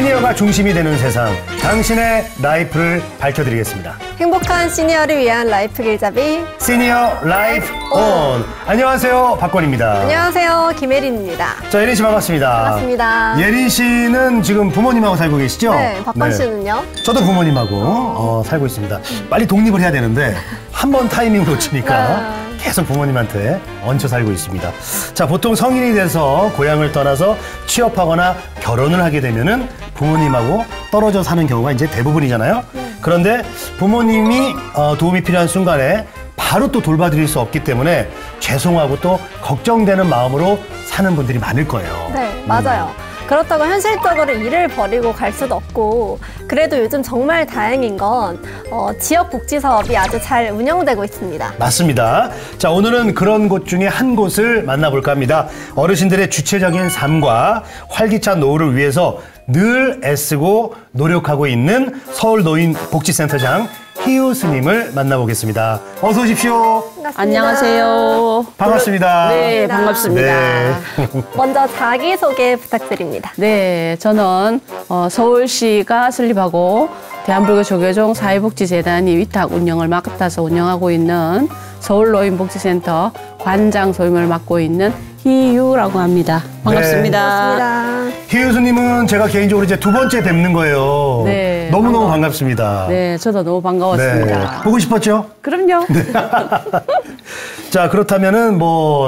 시니어가 중심이 되는 세상, 당신의 라이프를 밝혀드리겠습니다. 행복한 시니어를 위한 라이프 길잡이 시니어 라이프 온. 안녕하세요, 박권입니다. 안녕하세요, 김혜린입니다. 자, 예린 씨 반갑습니다. 반갑습니다. 예린 씨는 지금 부모님하고 살고 계시죠? 네, 박권 씨는요? 저도 부모님하고 살고 있습니다. 빨리 독립을 해야 되는데 한 번 타이밍 놓치니까 계속 부모님한테 얹혀 살고 있습니다. 자, 보통 성인이 돼서 고향을 떠나서 취업하거나 결혼을 하게 되면은 부모님하고 떨어져 사는 경우가 이제 대부분이잖아요. 그런데 부모님이 도움이 필요한 순간에 바로 또 돌봐드릴 수 없기 때문에 죄송하고 또 걱정되는 마음으로 사는 분들이 많을 거예요. 네, 맞아요. 그렇다고 현실적으로 일을 버리고 갈 수도 없고, 그래도 요즘 정말 다행인 건 지역 복지 사업이 아주 잘 운영되고 있습니다. 맞습니다. 자, 오늘은 그런 곳 중에 한 곳을 만나볼까 합니다. 어르신들의 주체적인 삶과 활기찬 노후를 위해서 늘 애쓰고 노력하고 있는 서울노인복지센터장 희우 스님을 만나보겠습니다. 어서 오십시오. 반갑습니다. 안녕하세요. 반갑습니다. 네, 반갑습니다. 네. 먼저 자기소개 부탁드립니다. 네, 저는 서울시가 설립하고 대한불교조계종 사회복지재단이 위탁 운영을 맡아서 운영하고 있는 서울노인복지센터 관장 소임을 맡고 있는 희유라고 합니다. 반갑습니다. 반갑습니다. 희우 스님은 제가 개인적으로 이제 두 번째 뵙는 거예요. 네, 너무너무 반갑습니다. 네, 저도 너무 반가웠습니다. 네. 보고 싶었죠? 그럼요. 자, 그렇다면은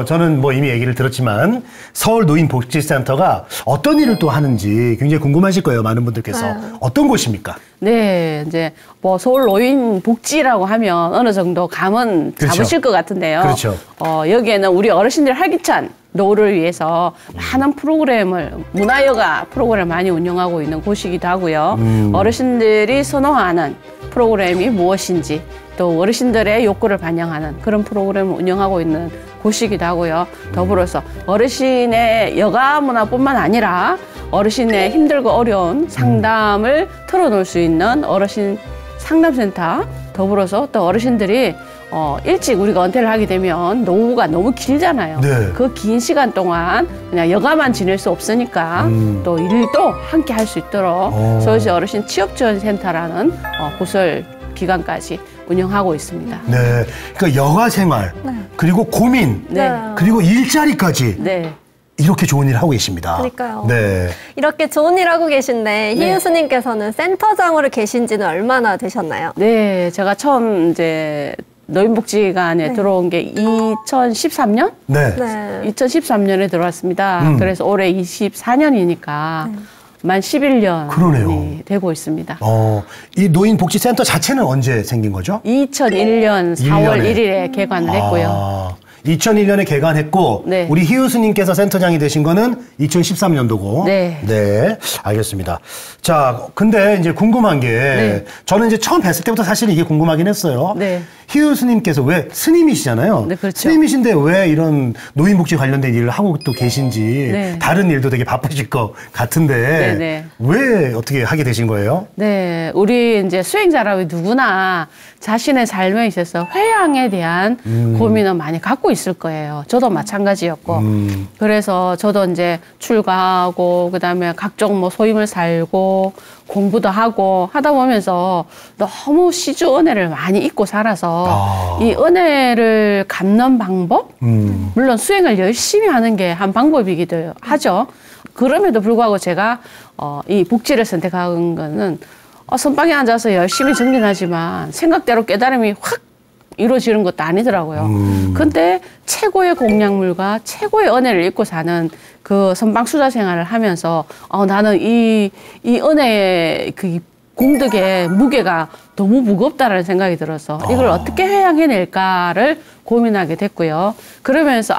저는 이미 얘기를 들었지만 서울노인복지센터가 어떤 일을 또 하는지 굉장히 궁금하실 거예요. 많은 분들께서. 어떤 곳입니까? 네, 이제 서울 노인 복지라고 하면 어느 정도 감은 그렇죠. 잡으실 것 같은데요. 그렇죠. 여기에는 우리 어르신들 활기찬 노후를 위해서 많은 프로그램을, 문화여가 프로그램을 많이 운영하고 있는 곳이기도 하고요. 어르신들이 선호하는 프로그램이 무엇인지, 또 어르신들의 욕구를 반영하는 그런 프로그램을 운영하고 있는 곳이기도 하고요. 더불어서 어르신의 여가 문화뿐만 아니라 어르신의 힘들고 어려운 상담을 털어놓을 수 있는 어르신 상담센터, 더불어서 또 어르신들이 일찍 우리가 은퇴를 하게 되면 노후가 너무 길잖아요. 네. 그 긴 시간 동안 그냥 여가만 지낼 수 없으니까 또 일도 함께 할 수 있도록 서울시 어르신 취업지원센터라는 곳을 기간까지 운영하고 있습니다. 네. 그러니까 여가 생활, 그리고 고민, 네. 그리고 일자리까지 네. 이렇게 좋은 일을 하고 계십니다. 그러니까요. 네. 이렇게 좋은 일 하고 계신데 희유 스님께서는 센터장으로 계신 지는 얼마나 되셨나요? 네, 제가 처음 이제 노인복지관에 들어온 게 2013년? 네. 네. 2013년에 들어왔습니다. 그래서 올해 24년이니까 만 11년이 그러네요. 되고 있습니다. 이 노인복지센터 자체는 언제 생긴 거죠? 2001년 4월 1일에 개관을 했고요. 2001년에 개관했고 네. 우리 희우 스님께서 센터장이 되신 거는 2013년도고. 네. 네, 알겠습니다. 자, 근데 이제 궁금한 게 저는 이제 처음 뵀을 때부터 사실 이게 궁금하긴 했어요. 네. 희우 스님께서 왜 스님이시잖아요. 네, 그렇죠. 스님이신데 왜 이런 노인복지 관련된 일을 하고 또 계신지 네. 다른 일도 되게 바쁘실 것 같은데 네, 네. 왜 어떻게 하게 되신 거예요? 네, 우리 이제 수행자라면 누구나 자신의 삶에 있어서 회양에 대한 고민은 많이 갖고 있을 거예요. 저도 마찬가지였고. 그래서 저도 이제 출가하고, 그 다음에 각종 소임을 살고, 공부도 하고 하다 보면서 너무 시주 은혜를 많이 잊고 살아서 이 은혜를 갚는 방법? 물론 수행을 열심히 하는 게 한 방법이기도 하죠. 그럼에도 불구하고 제가 이 복지를 선택한 거는 선방에 앉아서 열심히 정진하지만 생각대로 깨달음이 확 이루어지는 것도 아니더라고요. 근데 최고의 공약물과 최고의 은혜를 잊고 사는 그 선방 수자 생활을 하면서 나는 이 은혜의 그 공덕의 무게가 너무 무겁다라는 생각이 들어서 이걸 어떻게 회양해낼까를 고민하게 됐고요. 그러면서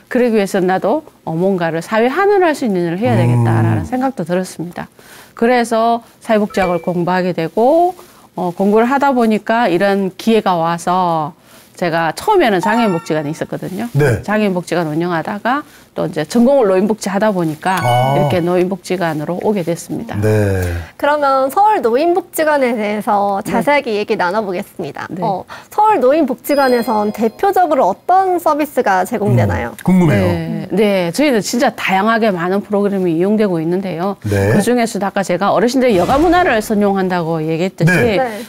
그러기 위해서 나도 뭔가를 사회 환원을 할 수 있는 일을 해야 되겠다라는 생각도 들었습니다. 그래서 사회복지학을 공부하게 되고 공부를 하다 보니까 이런 기회가 와서 제가 처음에는 장애인복지관에 있었거든요. 네. 장애인복지관 운영하다가 또 이제 전공을 노인복지 하다 보니까 아. 이렇게 노인복지관으로 오게 됐습니다. 네. 그러면 서울 노인복지관에 대해서 자세하게 얘기 나눠보겠습니다. 네. 서울 노인복지관에선 대표적으로 어떤 서비스가 제공되나요? 궁금해요. 네, 저희는 진짜 다양하게 많은 프로그램이 이용되고 있는데요. 네. 그 중에서도 아까 제가 어르신들의 여가 문화를 선용한다고 얘기했듯이 네. 네.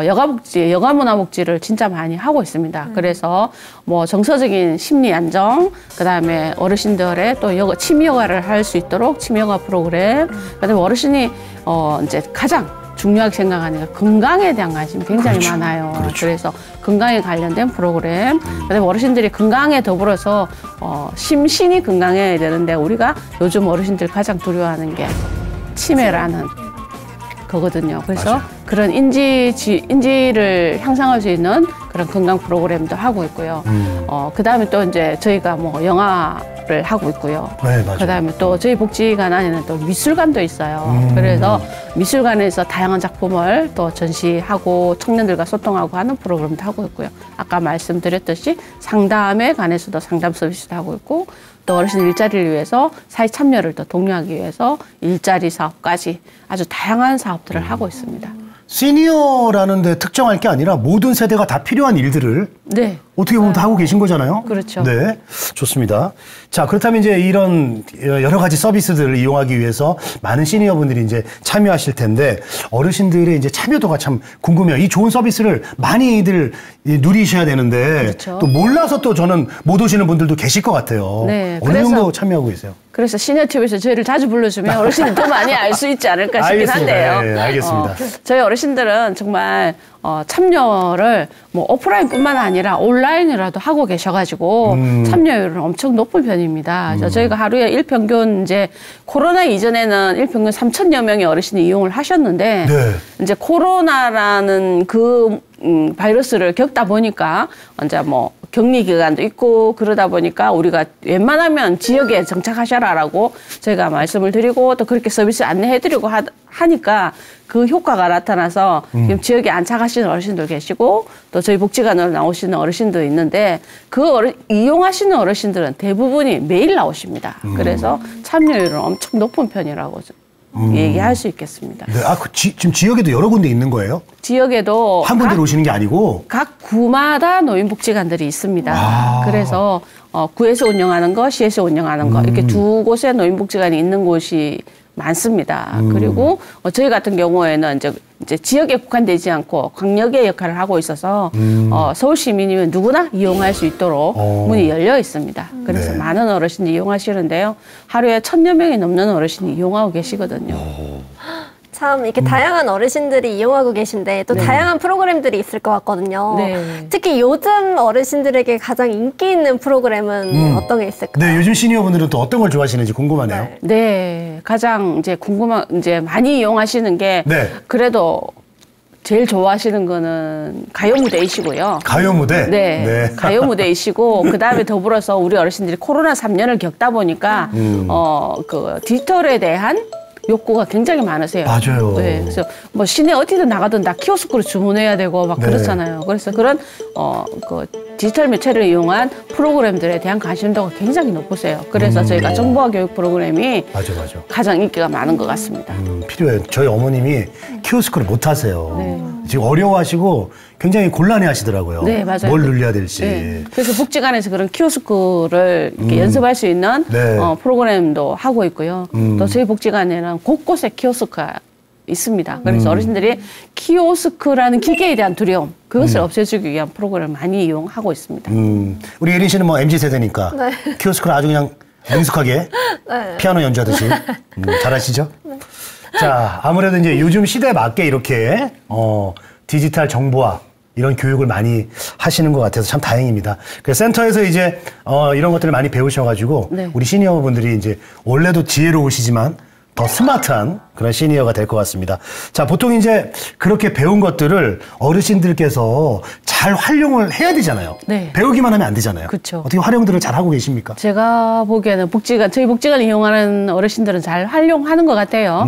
여가 문화 복지를 진짜 많이 하고 있습니다. 그래서 뭐 정서적인 심리 안정, 그다음에 어르신들의 또 취미 여가를 할 수 있도록 취미 여가 프로그램, 그다음에 어르신이 이제 가장 중요하게 생각하니까 건강에 대한 관심이 굉장히 그렇죠. 많아요. 그렇죠. 그래서 건강에 관련된 프로그램, 그다음에 어르신들이 건강에 더불어서 심신이 건강해야 되는데 우리가 요즘 어르신들 가장 두려워하는 게 치매라는 거거든요. 그래서 맞아요. 그런 인지를 향상할 수 있는 그런 건강 프로그램도 하고 있고요. 그다음에 또 이제 저희가 뭐 영화를 하고 있고요. 네, 맞아요. 그다음에 또 저희 복지관 안에는 또 미술관도 있어요. 그래서 미술관에서 다양한 작품을 또 전시하고 청년들과 소통하고 하는 프로그램도 하고 있고요. 아까 말씀드렸듯이 상담에 관해서도 상담 서비스도 하고 있고, 또 어르신 일자리를 위해서 사회 참여를 더 독려하기 위해서 일자리 사업까지 아주 다양한 사업들을 하고 있습니다. 시니어라는 데 특정할 게 아니라 모든 세대가 다 필요한 일들을 네. 어떻게 보면 다 하고 계신 거잖아요. 그렇죠. 네, 좋습니다. 자, 그렇다면 이제 이런 여러 가지 서비스들을 이용하기 위해서 많은 시니어분들이 이제 참여하실 텐데 어르신들의 이제 참여도가 참 궁금해요. 이 좋은 서비스를 많이들 누리셔야 되는데 그렇죠. 또 몰라서 또 저는 못 오시는 분들도 계실 것 같아요. 네, 어느 그래서- 정도 참여하고 계세요? 그래서 시니어TV에서 저희를 자주 불러주면 어르신이 더 많이 알 수 있지 않을까 싶긴 알겠습니다. 한데요. 네, 알겠습니다. 저희 어르신들은 정말 참여를 뭐 오프라인뿐만 아니라 온라인이라도 하고 계셔가지고 참여율은 엄청 높은 편입니다. 그래서 저희가 하루에 일평균 이제 코로나 이전에는 일평균 3,000여 명의 어르신이 이용을 하셨는데 네. 이제 코로나라는 그 바이러스를 겪다 보니까 이제 뭐 격리 기간도 있고 그러다 보니까 우리가 웬만하면 지역에 정착하셔라라고 저희가 말씀을 드리고 또 그렇게 서비스 안내해드리고 하니까 그 효과가 나타나서 지금 지역에 안착하시는 어르신도 계시고 또 저희 복지관으로 나오시는 어르신도 있는데 이용하시는 어르신들은 대부분이 매일 나오십니다. 그래서 참여율은 엄청 높은 편이라고 얘기할 수 있겠습니다. 네, 지금 지역에도 여러 군데 있는 거예요? 지역에도 한 군데 오시는 게 아니고? 각 구마다 노인복지관들이 있습니다. 아. 그래서 구에서 운영하는 거, 시에서 운영하는 거 이렇게 두 곳에 노인복지관이 있는 곳이 많습니다. 그리고 저희 같은 경우에는 이제 지역에 국한되지 않고 광역의 역할을 하고 있어서 서울 시민이면 누구나 이용할 수 있도록 문이 열려 있습니다. 그래서 네. 많은 어르신이 이용하시는데요. 하루에 1,000여 명이 넘는 어르신이 이용하고 계시거든요. 참 이렇게 다양한 어르신들이 이용하고 계신데 또 다양한 프로그램들이 있을 것 같거든요. 네. 특히 요즘 어르신들에게 가장 인기 있는 프로그램은 어떤 게 있을까요? 네, 요즘 시니어분들은 또 어떤 걸 좋아하시는지 궁금하네요. 네. 네, 가장 이제 이제 많이 이용하시는 게 네. 그래도 제일 좋아하시는 거는 가요 무대이시고요. 가요 무대? 네, 가요 무대이시고 그 다음에 더불어서 우리 어르신들이 코로나 3년을 겪다 보니까 그 디지털에 대한 욕구가 굉장히 많으세요. 맞아요. 네, 그래서 뭐 시내 어디든 나가든 다 키오스크로 주문해야 되고 막 네. 그렇잖아요. 그래서 그런 그 디지털 매체를 이용한 프로그램들에 대한 관심도가 굉장히 높으세요. 그래서 저희가 정보화 교육 프로그램이 맞아. 가장 인기가 많은 것 같습니다. 필요해요. 저희 어머님이 키오스크를 못 하세요. 네. 지금 어려워하시고 굉장히 곤란해 하시더라고요. 네, 맞아요. 뭘 눌려야 될지. 네. 그래서 복지관에서 그런 키오스크를 이렇게 연습할 수 있는 네. 프로그램도 하고 있고요. 또 저희 복지관에는 곳곳에 키오스크가 있습니다. 그래서 어르신들이 키오스크라는 기계에 대한 두려움, 그것을 없애주기 위한 프로그램을 많이 이용하고 있습니다. 우리 예린 씨는 뭐 MZ세대니까 네. 키오스크를 아주 그냥 능숙하게 네. 피아노 연주하듯이 잘하시죠? 자, 아무래도 이제 요즘 시대에 맞게 이렇게 디지털 정보화 이런 교육을 많이 하시는 것 같아서 참 다행입니다. 그 센터에서 이제 이런 것들을 많이 배우셔가지고 네. 우리 시니어분들이 이제 원래도 지혜로우시지만 더 스마트한 그런 시니어가 될 것 같습니다. 자, 보통 이제 그렇게 배운 것들을 어르신들께서 잘 활용을 해야 되잖아요. 네. 배우기만 하면 안 되잖아요. 그쵸. 어떻게 활용들을 잘 하고 계십니까? 제가 보기에는 저희 복지관을 이용하는 어르신들은 잘 활용하는 것 같아요.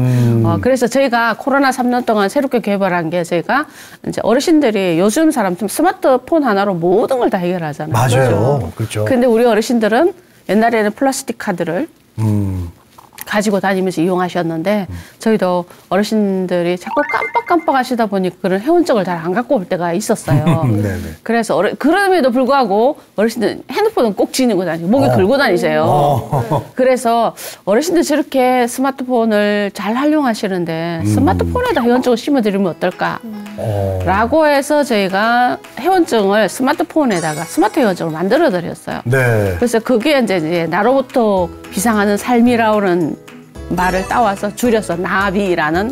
그래서 저희가 코로나 3년 동안 새롭게 개발한 게 저희가 이제 어르신들이 요즘 사람 좀 스마트폰 하나로 모든 걸 다 해결하잖아요. 맞아요. 그렇죠. 근데 우리 어르신들은 옛날에는 플라스틱 카드를 가지고 다니면서 이용하셨는데 저희도 어르신들이 자꾸 깜빡깜빡 하시다 보니 그런 회원증을 잘 안 갖고 올 때가 있었어요. 그래서 그럼에도 불구하고 어르신들 핸드폰은 꼭 지니고 다니고 목에 걸고 다니세요. 그래서 어르신들 저렇게 스마트폰을 잘 활용하시는데 스마트폰에다 회원증을 심어드리면 어떨까? 라고 해서 저희가 회원증을 스마트폰에다가 스마트 회원증을 만들어 드렸어요. 네. 그래서 그게 이제 나로부터 비상하는 삶이라는 말을 따와서 줄여서 나비라는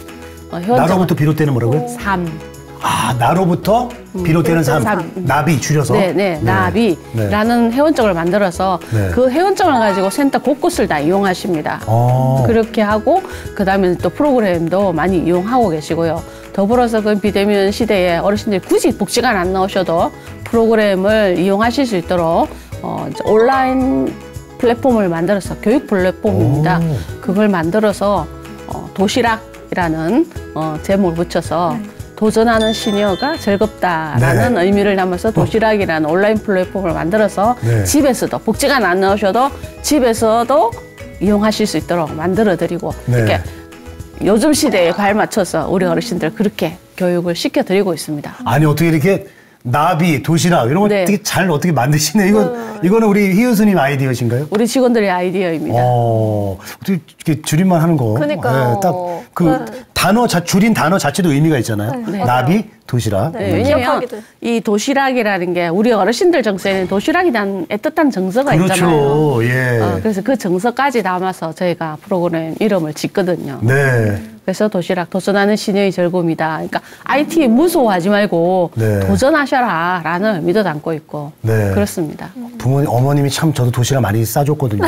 회원증. 나로부터 비롯되는 뭐라고요? 삶. 아, 나로부터 비롯되는 삶. 나비 줄여서? 네. 나비라는 회원증을 만들어서 그 회원증을 가지고 센터 곳곳을 다 이용하십니다. 그렇게 하고 그다음에 또 프로그램도 많이 이용하고 계시고요. 더불어서 그 비대면 시대에 어르신들이 굳이 복지관 안 나오셔도 프로그램을 이용하실 수 있도록 이제 온라인 플랫폼을 만들어서 교육 플랫폼입니다. 그걸 만들어서 도시락이라는 제목을 붙여서 도전하는 시니어가 즐겁다라는 의미를 담아서 도시락이라는 온라인 플랫폼을 만들어서 집에서도 복지관 안 나오셔도 집에서도 이용하실 수 있도록 만들어드리고 이렇게 요즘 시대에 발맞춰서 우리 어르신들 그렇게 교육을 시켜드리고 있습니다. 아니 어떻게 이렇게 나비, 도시락 이런 거 되게 잘 어떻게 만드시네. 이거는 우리 희은스님 아이디어신가요? 우리 직원들의 아이디어입니다. 어떻게 이렇게 줄임말 하는 거. 그러니까요. 딱 그 단어 줄인 단어 자체도 의미가 있잖아요. 나비, 도시락. 왜냐면 이 도시락이라는 게 우리 어르신들 정서에는 도시락이라는 애틋한 정서가 있잖아요. 예. 그래서 그 정서까지 담아서 저희가 프로그램 이름을 짓거든요. 네. 그래서 도시락 도전하는 시니어의 즐거움이다. 그러니까 IT 무서워하지 말고 도전하셔라 라는 의미도 담고 있고 그렇습니다. 부모님, 어머님이 참 저도 도시락 많이 싸줬거든요.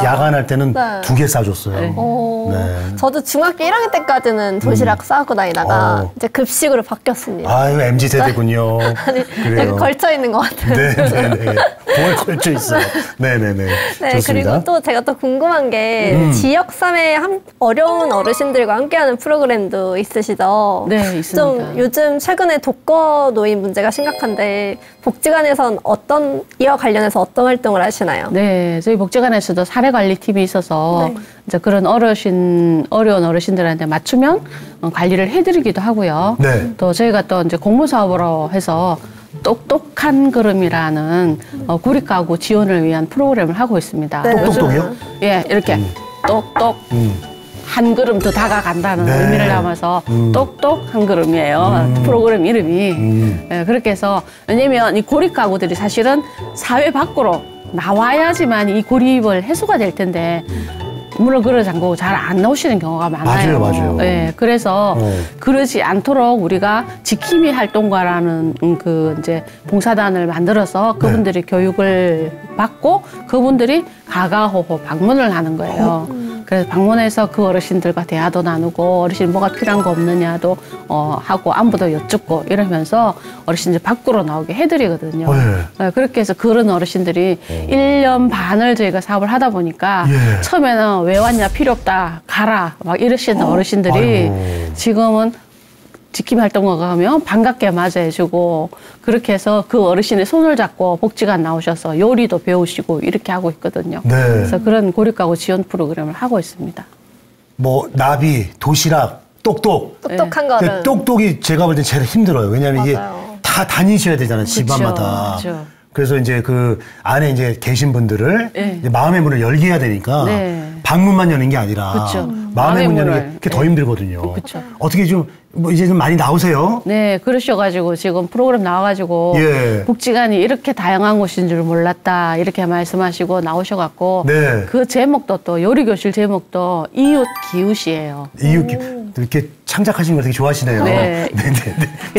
야간할 때는 2개 싸줬어요. 저도 중학교 1학년 때까지는 도시락 싸고 다니다가 이제 급식으로 바뀌었습니다. 아유, MZ 세대군요. 아니, 여기 걸쳐 있는 것 같아요. 네네네. 뭘 걸쳐 있어요. 네네네. 네, 좋습니다. 그리고 또 제가 또 궁금한 게 지역 사회 어려운 어르신들과 함께하는 프로그램도 있으시죠? 네, 있습니다. 좀 요즘 최근에 독거 노인 문제가 심각한데 복지관에선 이와 관련해서 어떤 활동을 하시나요? 네, 저희 복지관에서도 사례관리팀이 있어서 이제 그런 어려운 어르신들한테 맞추면 관리를 해드리기도 하고요. 또 저희가 또 이제 공모사업으로 해서 똑똑한 걸음이라는 구립가구 지원을 위한 프로그램을 하고 있습니다. 똑똑똑이요? 예, 이렇게 똑똑 한 걸음 더 다가간다는 의미를 담아서 똑똑 한 걸음이에요. 프로그램 이름이. 예, 그렇게 해서 왜냐면 이 고립가구들이 사실은 사회 밖으로 나와야지만 이 고립을 해소가 될 텐데 문을 걸어 잠그고 잘 안 나오시는 경우가 많아요. 맞아요. 네, 그래서 그러지 않도록 우리가 지킴이 활동가라는 그 이제 봉사단을 만들어서 그분들이 교육을 받고 그분들이 가가호호 방문을 하는 거예요. 그래서 방문해서 그 어르신들과 대화도 나누고 어르신 뭐가 필요한 거 없느냐도 하고 안부도 여쭙고 이러면서 어르신들 밖으로 나오게 해드리거든요. 네, 그렇게 해서 그런 어르신들이 1년 반을 저희가 사업을 하다 보니까 처음에는 왜 왔냐 필요 없다 가라 막 이러시는 어르신들이 지금은 지킴이 활동가가 하면 반갑게 맞이해주고 그렇게 해서 그 어르신의 손을 잡고 복지관 나오셔서 요리도 배우시고 이렇게 하고 있거든요. 그래서 그런 고립가구 지원 프로그램을 하고 있습니다. 뭐 나비, 도시락, 똑똑. 똑똑한 거를. 똑똑이 제가 볼 땐 제일 힘들어요. 왜냐하면 이게 다 다니셔야 되잖아요. 집안마다. 그쵸. 그래서 이제 그 안에 이제 계신 분들을 이제 마음의 문을 열게 해야 되니까 방문만 여는 게 아니라 마음의 문 여는 게 더 힘들거든요. 어떻게 좀 뭐 이제 좀 많이 나오세요? 네, 그러셔가지고 지금 프로그램 나와가지고 복지관이 이렇게 다양한 곳인 줄 몰랐다 이렇게 말씀하시고 나오셔갖고 그 제목도 또 요리교실 제목도 이웃 기웃이에요. 이웃 기웃 이렇게 창작하신 걸 되게 좋아하시네요.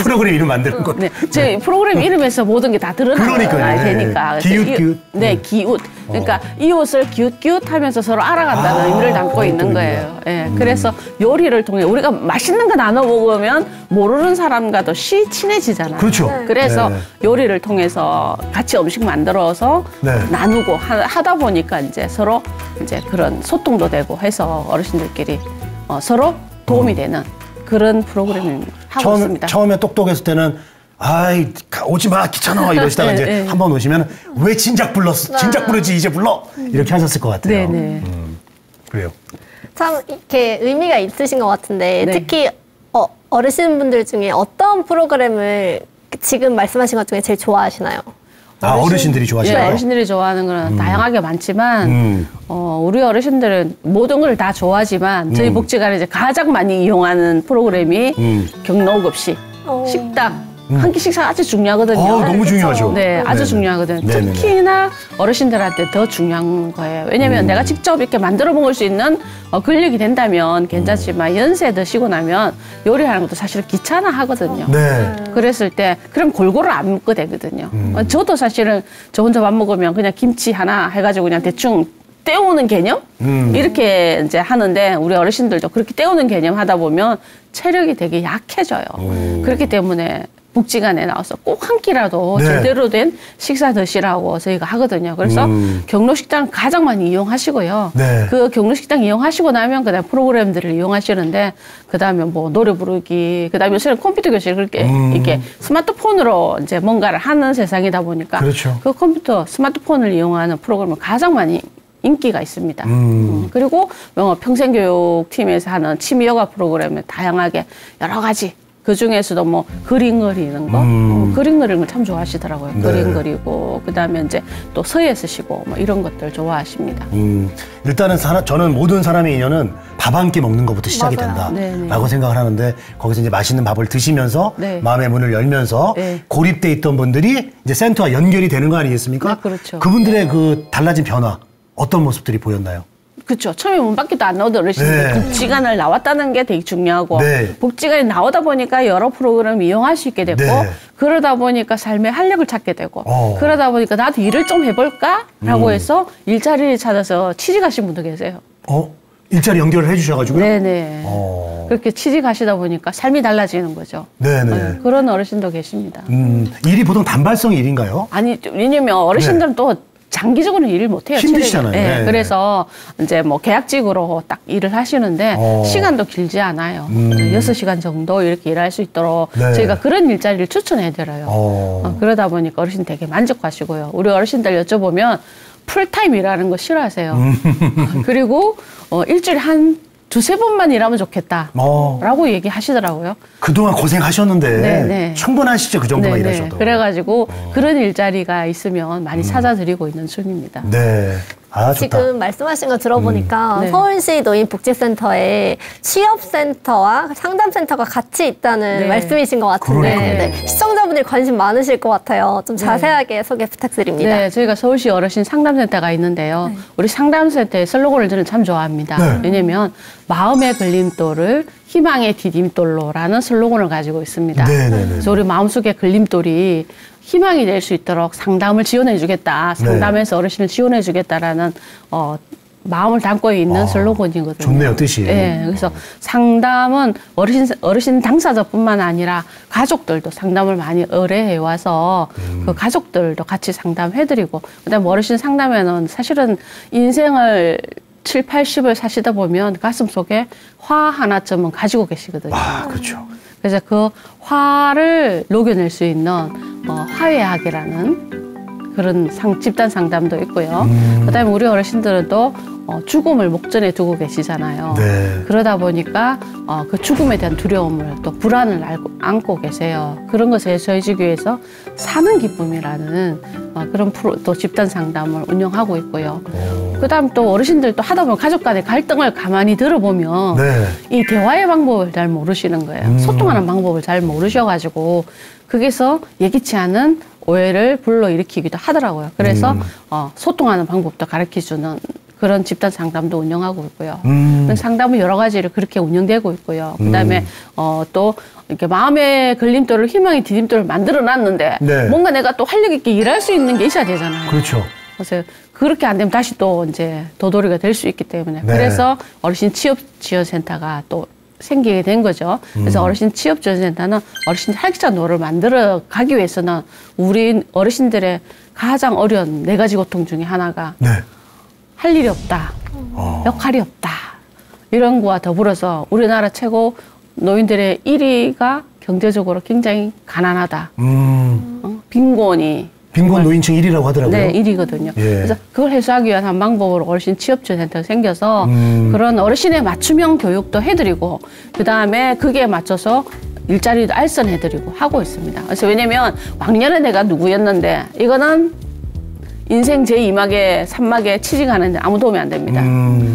프로그램 이름 만드는 거. 저희 프로그램 이름에서 모든 게 다 드러나야 되니까. 기웃. 네, 기웃. 그러니까 이웃을 기웃기웃 하면서 서로 알아간다는 의미를 담고 있는 거예요. 예, 그래서 요리를 통해 우리가 맛있는 거 나눠 먹으면 모르는 사람과도 친해지잖아요. 그렇죠. 그래서 요리를 통해서 같이 음식 만들어서 나누고 하다 보니까 이제 서로 이제 그런 소통도 되고 해서 어르신들끼리 서로 도움이 되는 그런 프로그램을 하고 있습니다. 처음에 똑똑했을 때는 아이, 오지 마, 귀찮아. 이러시다가 이제 한 번 오시면 왜 진작 불렀어? 진작 부르지, 이제 불러. 이렇게 하셨을 것 같아요. 네네. 그래요. 참 이렇게 의미가 있으신 것 같은데 네. 특히 어르신분들 중에 어떤 프로그램을 지금 말씀하신 것 중에 제일 좋아하시나요? 아, 어르신들이 좋아하시나요? 예, 어르신들이 좋아하는 거는 다양하게 많지만 우리 어르신들은 모든 걸 다 좋아하지만 저희 복지관에 이제 가장 많이 이용하는 프로그램이 경로급식, 식당. 한 끼 식사 아주 중요하거든요. 너무 중요하죠. 네, 아주 네네. 중요하거든요. 네네네. 특히나 어르신들한테 더 중요한 거예요. 왜냐면 내가 직접 이렇게 만들어 먹을 수 있는 근력이 된다면 괜찮지만 연세 드시고 나면 요리하는 것도 사실 귀찮아 하거든요. 네. 그랬을 때 그럼 골고루 안 먹게 되거든요. 저도 사실은 저 혼자 밥 먹으면 그냥 김치 하나 해가지고 그냥 대충 때우는 개념? 이렇게 이제 하는데 우리 어르신들도 그렇게 때우는 개념 하다 보면 체력이 되게 약해져요. 그렇기 때문에 복지관에 나와서 꼭 한 끼라도 네. 제대로 된 식사 드시라고 저희가 하거든요. 그래서 경로식당 가장 많이 이용하시고요. 네. 그 경로식당 이용하시고 나면 그다음 프로그램들을 이용하시는데 그다음에 뭐 노래 부르기, 그다음에 요새는 컴퓨터 교실 그렇게 이렇게 스마트폰으로 이제 뭔가를 하는 세상이다 보니까 그렇죠. 그 컴퓨터 스마트폰을 이용하는 프로그램을 가장 많이 인기가 있습니다. 그리고 평생교육팀에서 하는 취미 요가 프로그램에 다양하게 여러 가지 그 중에서도 뭐 그림 그리는 거, 그림 그리는 걸 참 좋아하시더라고요. 네. 그림 그리고 그다음에 이제 또 서예 쓰시고 뭐 이런 것들 좋아하십니다. 일단은 저는 모든 사람의 인연은 밥 한 끼 먹는 것부터 시작이 맞아요. 된다라고 생각을 하는데 거기서 이제 맛있는 밥을 드시면서 네. 마음의 문을 열면서 네. 고립돼 있던 분들이 이제 센터와 연결이 되는 거 아니겠습니까? 네, 그렇죠. 그분들의 그 달라진 변화 어떤 모습들이 보였나요? 그렇죠. 처음에 문 밖에도 안 나오던 어르신들 네. 복지관을 나왔다는 게 되게 중요하고 네. 복지관에 나오다 보니까 여러 프로그램을 이용할 수 있게 됐고 네. 그러다 보니까 삶의 활력을 찾게 되고 어. 그러다 보니까 나도 일을 좀 해볼까라고 해서 일자리를 찾아서 취직하신 분도 계세요. 일자리 연결을 해주셔가지고요. 네네. 그렇게 취직하시다 보니까 삶이 달라지는 거죠. 네네. 그런 어르신도 계십니다. 일이 보통 단발성 일인가요? 아니, 왜냐면 어르신들은 또 장기적으로는 일을 못해요. 힘드시잖아요. 체력이. 네. 네. 그래서 이제 뭐 계약직으로 딱 일을 하시는데 시간도 길지 않아요. 6시간 정도 이렇게 일할 수 있도록 네. 저희가 그런 일자리를 추천해드려요. 그러다 보니까 어르신 되게 만족하시고요. 우리 어르신들 여쭤보면 풀타임 일하는 거 싫어하세요. 그리고 일주일에 한 두세 번만 일하면 좋겠다. 라고 얘기하시더라고요. 그동안 고생하셨는데 네네. 충분하시죠? 그 정도만 네네. 일하셔도. 그래가지고 그런 일자리가 있으면 많이 찾아드리고 있는 중입니다. 네. 아, 좋다. 지금 말씀하신 거 들어보니까 네. 서울시 노인복지센터에 취업센터와 상담센터가 같이 있다는 네. 말씀이신 것 같은데 그러니까요. 네. 시청자분들이 관심 많으실 것 같아요. 좀 자세하게 소개 부탁드립니다. 네, 저희가 서울시 어르신 상담센터가 있는데요. 우리 상담센터의 슬로건을 저는 참 좋아합니다. 네. 왜냐면 마음의 걸림돌을 희망의 디딤돌로라는 슬로건을 가지고 있습니다. 네네네. 그래서 우리 마음속의 걸림돌이 희망이 될 수 있도록 상담을 지원해 주겠다. 상담해서 어르신을 지원해 주겠다라는 마음을 담고 있는 슬로건이거든요. 좋네요, 뜻이. 네, 그래서 상담은 어르신 당사자뿐만 아니라 가족들도 상담을 많이 의뢰해 와서 그 가족들도 같이 상담해드리고 그다음에 어르신 상담에는 사실은 인생을 7, 80을 사시다 보면 가슴 속에 화 하나쯤은 가지고 계시거든요. 아, 그렇죠. 그래서 그 화를 녹여낼 수 있는 화해학이라는 그런 집단 상담도 있고요. 그다음에 우리 어르신들은 또 죽음을 목전에 두고 계시잖아요. 네. 그러다 보니까 그 죽음에 대한 두려움을 또 불안을 안고 계세요. 그런 것을 해소해주기 위해서 사는 기쁨이라는 그런 또 집단 상담을 운영하고 있고요. 그다음 또 어르신들도 하다 보면 가족 간의 갈등을 가만히 들어보면 네. 이 대화의 방법을 잘 모르시는 거예요. 소통하는 방법을 잘 모르셔가지고 거기서 예기치 않은 오해를 불러일으키기도 하더라고요. 그래서 소통하는 방법도 가르쳐주는 그런 집단 상담도 운영하고 있고요. 상담은 여러 가지를 그렇게 운영되고 있고요. 그다음에 또 이렇게 마음의 걸림돌을 희망의 디딤돌을 만들어 놨는데 네. 뭔가 내가 또 활력 있게 일할 수 있는 게 있어야 되잖아요. 그렇죠. 그래서 그렇게 안 되면 다시 또 이제 도돌이가 될 수 있기 때문에 네. 그래서 어르신 취업지원센터가 또 생기게 된 거죠. 그래서 어르신 취업지원센터는 어르신 활기찬 노를 만들어 가기 위해서는 우리 어르신들의 가장 어려운 4가지 고통 중에 하나가 네. 할 일이 없다. 역할이 없다. 이런 거와 더불어서 우리나라 최고 노인들의 1위가 경제적으로 굉장히 가난하다. 빈곤이 빈곤 노인층 1위라고 하더라고요. 네, 1위거든요. 예. 그래서 그걸 해소하기 위한 한 방법으로 어르신 취업지원센터가 생겨서 그런 어르신의 맞춤형 교육도 해드리고 그다음에 그게 맞춰서 일자리도 알선해드리고 하고 있습니다. 그래서 왜냐면 왕년에 내가 누구였는데 이거는 인생 제2막에 3막에 취직하는데 아무 도움이 안 됩니다.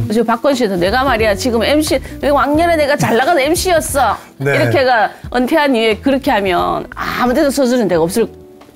그래서 박건 씨도 내가 말이야 지금 MC 왕년에 내가 잘 나가는 MC였어. 네. 이렇게가 은퇴한 이후에 그렇게 하면 아무 데도 써주는 데가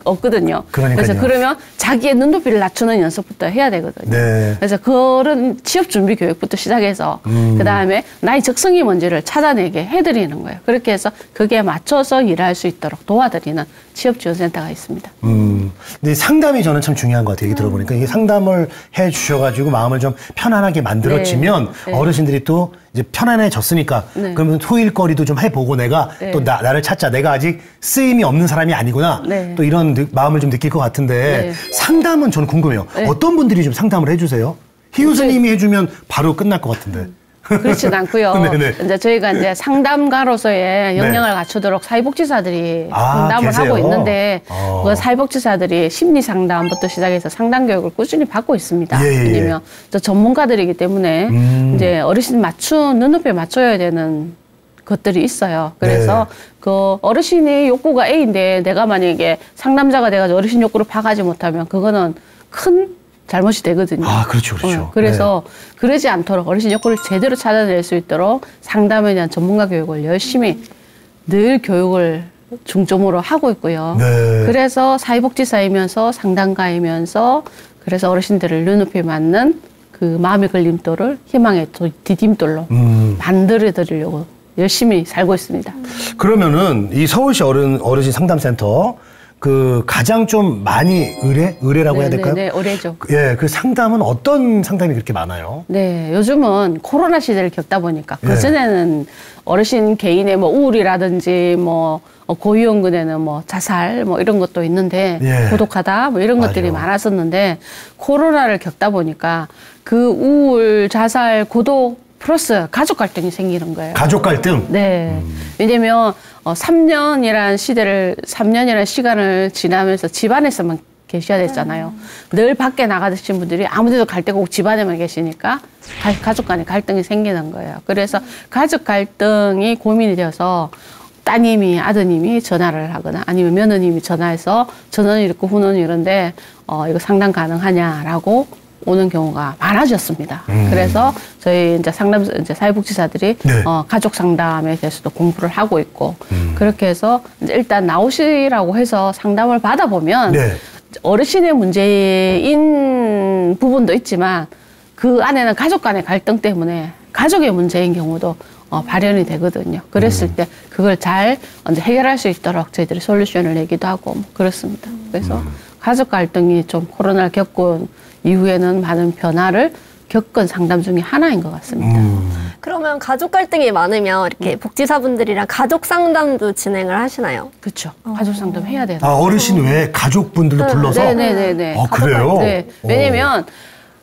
없거든요. 그러니까요. 그래서 그러면 자기의 눈높이를 낮추는 연습부터 해야 되거든요. 네. 그래서 그런 취업 준비 교육부터 시작해서 그다음에 나의 적성이 뭔지를 찾아내게 해드리는 거예요. 그렇게 해서 그게 맞춰서 일할 수 있도록 도와드리는 취업지원센터가 있습니다. 근데 상담이 저는 참 중요한 것 같아요. 얘기 들어보니까 이게 상담을 해 주셔가지고 마음을 좀 편안하게 만들어지면 네. 어르신들이 또 이제 편안해졌으니까 네. 그러면 소일거리도 좀 해보고 내가 네. 또 나를 찾자. 내가 아직 쓰임이 없는 사람이 아니구나. 네. 또 이런 마음을 좀 느낄 것 같은데 네. 상담은 저는 궁금해요. 네. 어떤 분들이 좀 상담을 해주세요? 희우스님이 해주면 바로 끝날 것 같은데. 그렇진 않고요. 네네. 이제 저희가 이제 상담가로서의 역량을 네. 갖추도록 사회복지사들이 아, 상담을 계세요? 하고 있는데 그 사회복지사들이 심리 상담부터 시작해서 상담 교육을 꾸준히 받고 있습니다. 예, 예. 왜냐면 저 전문가들이기 때문에 이제 어르신 눈높이에 맞춰야 되는 것들이 있어요. 그래서 네. 그 어르신이 욕구가 A인데 내가 만약에 상담자가 돼가지고 어르신 욕구를 파악하지 못하면 그거는 큰 잘못이 되거든요. 아, 그렇죠, 그렇죠. 그래서 그러지 않도록 어르신 욕구를 제대로 찾아낼 수 있도록 상담에 대한 전문가 교육을 열심히 늘 교육을 중점으로 하고 있고요. 네. 그래서 사회복지사이면서 상담가이면서 그래서 어르신들을 눈높이에 맞는 그 마음의 걸림돌을 희망의 디딤돌로 만들어 드리려고 열심히 살고 있습니다. 그러면은 이 서울시 어르신 상담센터 그 가장 좀 많이 의뢰라고 해야 될까요? 네, 의뢰죠. 예, 그 상담은 어떤 상담이 그렇게 많아요? 네, 요즘은 코로나 시대를 겪다 보니까 예. 그전에는 어르신 개인의 뭐 우울이라든지 뭐 고위험군에는 뭐 자살 뭐 이런 것도 있는데 예. 고독하다 뭐 이런 것들이 맞아요. 많았었는데 코로나를 겪다 보니까 그 우울, 자살, 고독 플러스 가족 갈등이 생기는 거예요. 가족 갈등? 네. 왜냐면 3년이라는 시간을 지나면서 집안에서만 계셔야 됐잖아요. 늘 밖에 나가신 분들이 아무데도 갈 데가 꼭 집안에만 계시니까 가족 간에 갈등이 생기는 거예요. 그래서 가족 갈등이 고민이 되어서 따님이 아드님이 전화를 하거나 아니면 며느님이 전화해서 전원이 이렇고 훈원이 이런데 이거 상담 가능하냐라고 오는 경우가 많아졌습니다. 그래서 저희 이제 사회복지사들이 네. 가족 상담에 대해서도 공부를 하고 있고 그렇게 해서 이제 일단 나오시라고 해서 상담을 받아보면 네. 어르신의 문제인 부분도 있지만 그 안에는 가족 간의 갈등 때문에 가족의 문제인 경우도 발현이 되거든요. 그랬을 때 그걸 잘 이제 해결할 수 있도록 저희들이 솔루션을 내기도 하고 뭐 그렇습니다. 그래서 가족 갈등이 좀 코로나를 겪은 이후에는 많은 변화를 겪은 상담 중에 하나인 것 같습니다. 그러면 가족 갈등이 많으면 이렇게 복지사분들이랑 가족 상담도 진행을 하시나요? 그렇죠. 가족 상담 해야 돼요. 아, 어르신 외에 가족분들도 불러서? 네네네네. 아, 그래요? 네. 왜냐면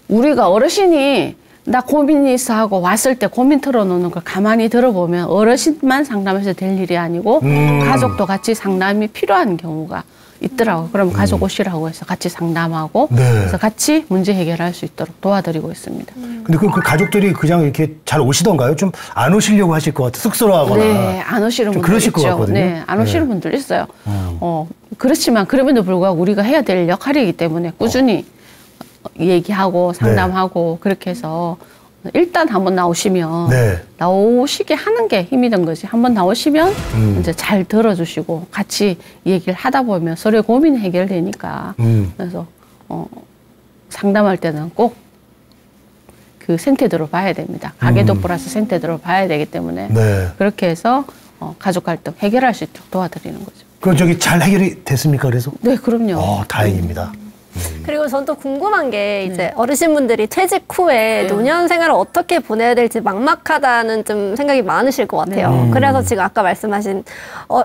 우리가 어르신이 나 고민이 있어 하고 왔을 때 고민 털어놓는 걸 가만히 들어보면 어르신만 상담해서 될 일이 아니고 가족도 같이 상담이 필요한 경우가 있더라고요. 그럼 가족 오시라고 해서 같이 상담하고 네. 그래서 같이 문제 해결할 수 있도록 도와드리고 있습니다. 근데 그 가족들이 그냥 이렇게 잘 오시던가요? 좀 안 오시려고 하실 것 같아. 쑥스러워하거나. 네, 안 오시는 좀 분들 그러실 것 있죠. 같거든요. 네, 안 오시는 네. 분들 있어요. 그렇지만 그럼에도 불구하고 우리가 해야 될 역할이기 때문에 꾸준히 얘기하고 상담하고 그렇게 해서 일단 한번 나오시면 네. 나오시게 하는 게 힘이 든 거지. 한번 나오시면 이제 잘 들어주시고 같이 얘기를 하다 보면 서로의 고민이 해결되니까. 그래서 상담할 때는 꼭 그 생태도로 봐야 됩니다. 가계도 플러스 생태도로 봐야 되기 때문에 네. 그렇게 해서 가족 갈등 해결할 수 있도록 도와드리는 거죠. 그럼 저기 잘 해결이 됐습니까? 그래서? 네, 그럼요. 다행입니다. 그리고 전 또 궁금한 게 이제 어르신분들이 퇴직 후에 노년 생활을 어떻게 보내야 될지 막막하다는 좀 생각이 많으실 것 같아요. 그래서 지금 아까 말씀하신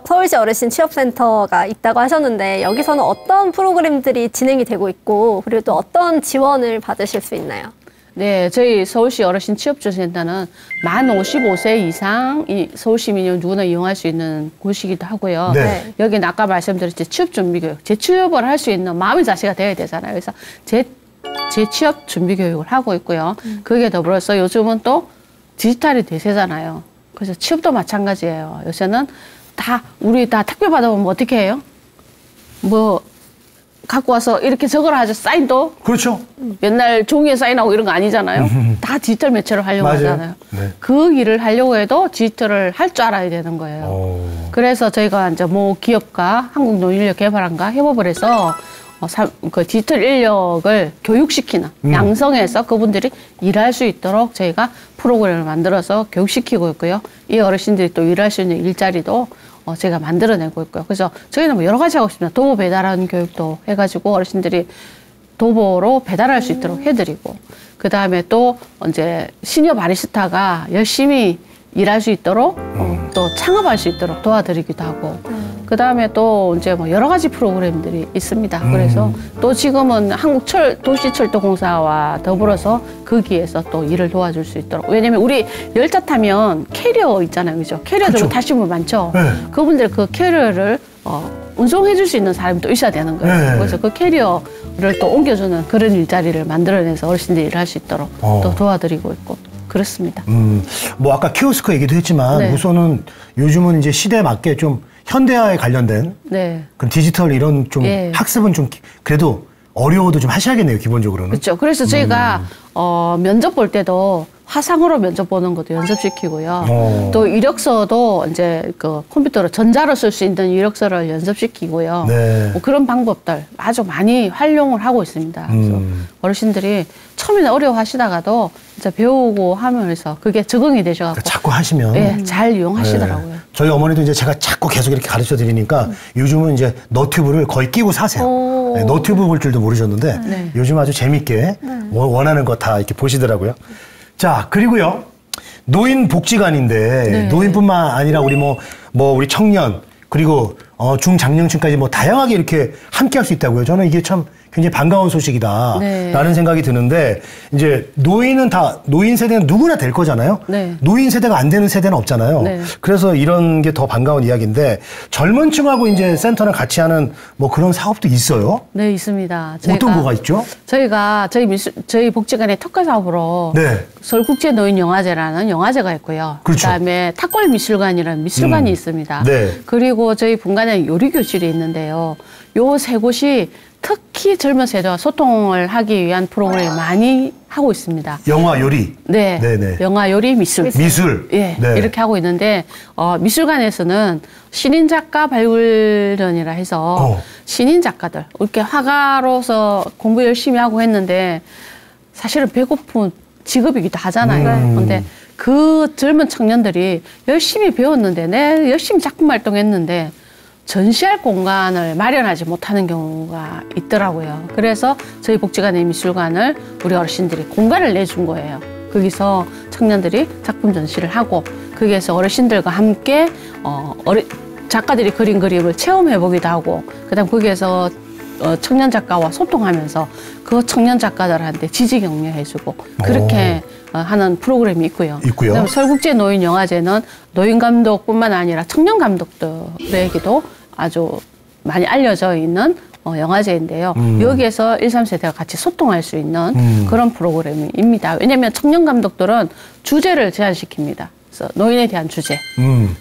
서울시 어르신 취업센터가 있다고 하셨는데 여기서는 어떤 프로그램들이 진행이 되고 있고 그리고 또 어떤 지원을 받으실 수 있나요? 네, 저희 서울시 어르신 취업준센터는 만 55세 이상 이 서울시민이 누구나 이용할 수 있는 곳이기도 하고요. 네. 여기는 아까 말씀드렸듯이 취업준비교육, 재취업을 할 수 있는 마음의 자세가 돼야 되잖아요. 그래서 재취업 준비교육을 하고 있고요. 그게 더불어서 요즘은 또 디지털이 대세잖아요. 그래서 취업도 마찬가지예요. 요새는 우리 다 택배 받아보면 어떻게 해요? 뭐 갖고 와서 이렇게 적으라 하죠. 사인도. 그렇죠. 맨날 종이에 사인하고 이런 거 아니잖아요. 다 디지털 매체로 하려고 맞아요. 하잖아요. 네. 그 일을 하려고 해도 디지털을 할 줄 알아야 되는 거예요. 그래서 저희가 이제 뭐 기업과 한국노인인력개발원과 협업을 해서 그 디지털 인력을 교육시키는, 양성해서 그분들이 일할 수 있도록 저희가 프로그램을 만들어서 교육시키고 있고요. 이 어르신들이 또 일할 수 있는 일자리도 제가 만들어내고 있고요. 그래서 저희는 뭐 여러 가지 하고 있습니다. 도보 배달하는 교육도 해가지고 어르신들이 도보로 배달할 수 있도록 해드리고, 그 다음에 또 이제 시니어 바리스타가 열심히 일할 수 있도록 또 창업할 수 있도록 도와드리기도 하고, 그 다음에 또 이제 뭐 여러 가지 프로그램들이 있습니다. 그래서 또 지금은 도시철도공사와 더불어서 거기에서 또 일을 도와줄 수 있도록. 왜냐면 우리 열차 타면 캐리어 있잖아요. 그죠? 캐리어 들고 타시는 분 많죠? 네. 그분들 그 캐리어를 운송해 줄 수 있는 사람이 또 있어야 되는 거예요. 네. 그래서 그 캐리어를 또 옮겨주는 그런 일자리를 만들어내서 어르신들이 일할 수 있도록 또 도와드리고 있고 그렇습니다. 뭐 아까 키오스크 얘기도 했지만 네. 우선은 요즘은 이제 시대에 맞게 좀 현대화에 관련된 네. 그럼 디지털 이런 좀 예. 학습은 좀 그래도 어려워도 좀 하셔야겠네요, 기본적으로는. 그렇죠. 그래서 저희가 면접 볼 때도 화상으로 면접 보는 것도 연습시키고요. 또 이력서도 이제 그 컴퓨터로 전자로 쓸 수 있는 이력서를 연습시키고요. 네. 뭐 그런 방법들 아주 많이 활용을 하고 있습니다. 그래서 어르신들이 처음에는 어려워하시다가도 이제 배우고 하면서 그게 적응이 되셔갖고 자꾸 하시면 네, 잘 이용하시더라고요. 네. 저희 어머니도 이제 제가 자꾸 계속 이렇게 가르쳐 드리니까 요즘은 이제 너튜브를 거의 끼고 사세요. 네, 너튜브 볼 줄도 모르셨는데 네. 요즘 아주 재밌게 원하는 거 다 이렇게 보시더라고요. 자, 그리고요. 노인복지관인데 네. 노인뿐만 아니라 우리 우리 청년 그리고 중장년층까지 뭐 다양하게 이렇게 함께 할 수 있다고요. 저는 이게 참 굉장히 반가운 소식이다라는 네. 생각이 드는데 이제 노인 세대는 누구나 될 거잖아요. 네. 노인 세대가 안 되는 세대는 없잖아요. 네. 그래서 이런 게 더 반가운 이야기인데 젊은 층하고 이제 센터랑 같이 하는 뭐 그런 사업도 있어요. 네, 있습니다. 어떤 거가 있죠? 저희가 저희 복지관의 특화 사업으로 네. 서울국제노인영화제라는 영화제가 있고요. 그렇죠. 그다음에 탁골미술관이라는 미술관이 있습니다. 네. 그리고 저희 본관에 요리교실이 있는데요. 요 세 곳이 특히 젊은 세대와 소통을 하기 위한 프로그램을 많이 하고 있습니다. 영화 요리. 네. 네네. 영화 요리 미술. 미술. 예. 네. 이렇게 하고 있는데, 미술관에서는 신인 작가 발굴전이라 해서 신인 작가들, 이렇게 화가로서 공부 열심히 하고 했는데, 사실은 배고픈 직업이기도 하잖아요. 근데 그 젊은 청년들이 열심히 배웠는데, 열심히 작품 활동했는데, 전시할 공간을 마련하지 못하는 경우가 있더라고요. 그래서 저희 복지관의 미술관을 우리 어르신들이 공간을 내준 거예요. 거기서 청년들이 작품 전시를 하고 거기에서 어르신들과 함께 작가들이 그린 그림을 체험해보기도 하고 그다음 거기에서 청년 작가와 소통하면서 그 청년 작가들한테 지지 격려해주고 그렇게 하는 프로그램이 있고요. 그다음에 서울국제 노인 영화제는 노인 감독뿐만 아니라 청년 감독들에게도 아주 많이 알려져 있는 영화제인데요. 여기에서 1, 3세대가 같이 소통할 수 있는 그런 프로그램입니다. 왜냐하면 청년 감독들은 주제를 제안시킵니다. 그래서 노인에 대한 주제,